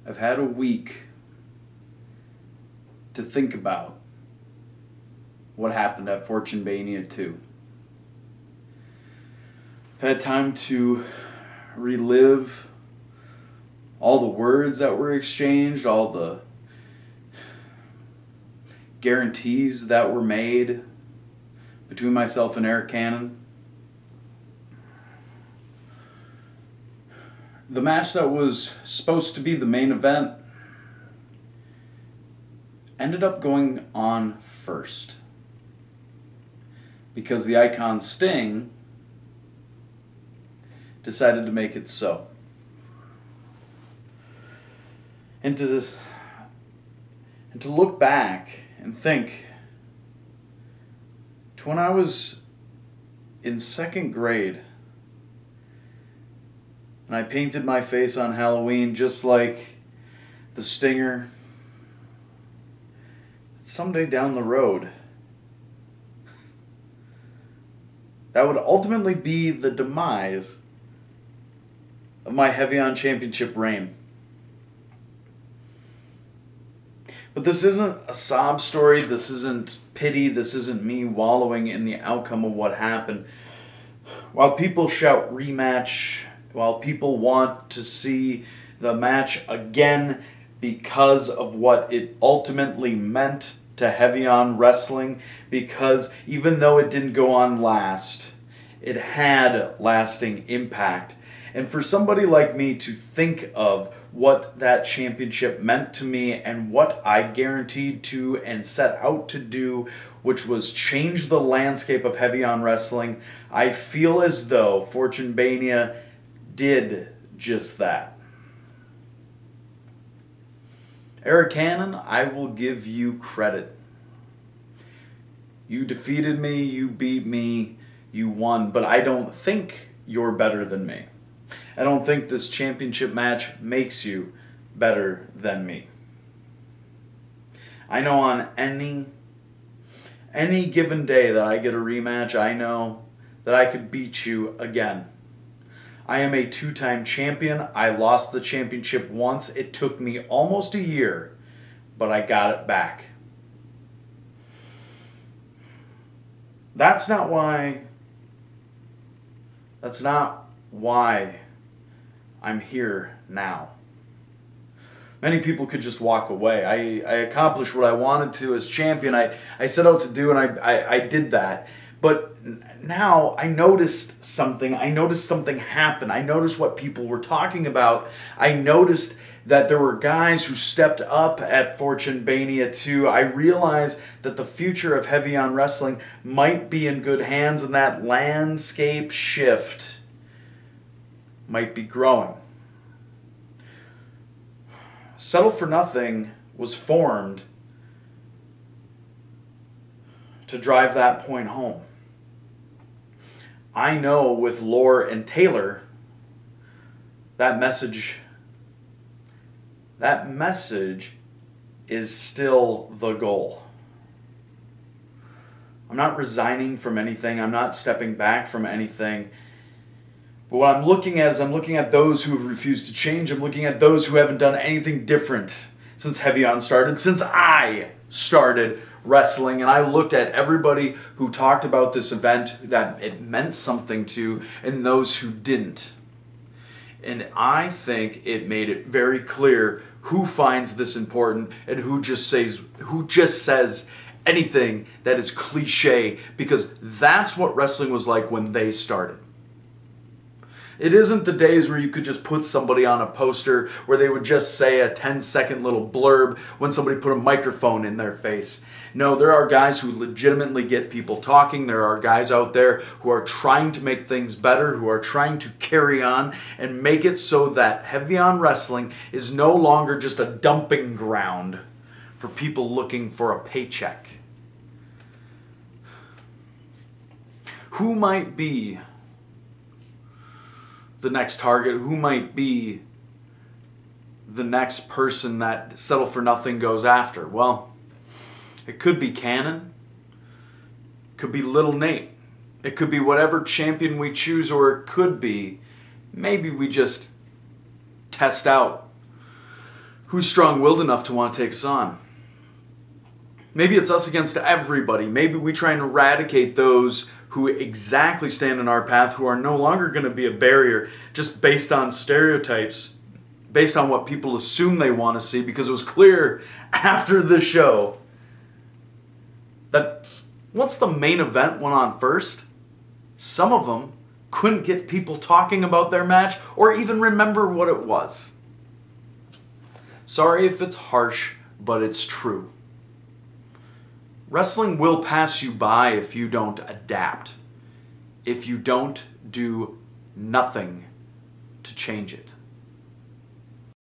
I've had a week to think about what happened at FortuneBaynia II. I've had time to relive all the words that were exchanged, all the guarantees that were made between myself and Arik Cannon. The match that was supposed to be the main event ended up going on first because the icon Sting decided to make it so. And to look back and think to when I was in second grade and I painted my face on Halloween just like the Stinger, someday down the road that would ultimately be the demise of my Heavy-On Championship reign. But this isn't a sob story, this isn't pity, this isn't me wallowing in the outcome of what happened. While people shout rematch, while people want to see the match again because of what it ultimately meant to Heavy-On Wrestling, because even though it didn't go on last, it had lasting impact. And for somebody like me to think of what that championship meant to me and what I guaranteed to and set out to do, which was change the landscape of Heavy-On Wrestling, I feel as though FortuneBaynia did just that. Arik Cannon, I will give you credit. You defeated me, you beat me, you won, but I don't think you're better than me. I don't think this championship match makes you better than me. I know on any given day that I get a rematch, I know that I could beat you again. I am a two-time champion. I lost the championship once. It took me almost a year, but I got it back. That's not why I'm here now. Many people could just walk away. I accomplished what I wanted to as champion. I set out to do, and I did that. But now I noticed something. I noticed something happen. I noticed what people were talking about. I noticed that there were guys who stepped up at FortuneBaynia II. I realized that the future of Heavy-On Wrestling might be in good hands, and that landscape shift might be growing. Settle for Nothing was formed to drive that point home. I know with Lore and Taylor, that message is still the goal. I'm not resigning from anything. I'm not stepping back from anything. But what I'm looking at is I'm looking at those who have refused to change. I'm looking at those who haven't done anything different since Heavy-On started, since I started wrestling. And I looked at everybody who talked about this event that it meant something to and those who didn't. And I think it made it very clear who finds this important and who just says anything that is cliche, because that's what wrestling was like when they started. It isn't the days where you could just put somebody on a poster where they would just say a 10-second little blurb when somebody put a microphone in their face. No, there are guys who legitimately get people talking. There are guys out there who are trying to make things better, who are trying to carry on and make it so that Heavy-On Wrestling is no longer just a dumping ground for people looking for a paycheck. Who might be the next target? Who might be the next person that Settle for Nothing goes after? Well, it could be Cannon. It could be Little Nate. It could be whatever champion we choose, or it could be maybe we just test out who's strong-willed enough to want to take us on? Maybe it's us against everybody. Maybe we try and eradicate those who exactly stand in our path, who are no longer going to be a barrier just based on stereotypes, based on what people assume they want to see, because it was clear after the show that once the main event went on first, some of them couldn't get people talking about their match or even remember what it was. Sorry if it's harsh, but it's true. Wrestling will pass you by if you don't adapt, if you don't do nothing to change it.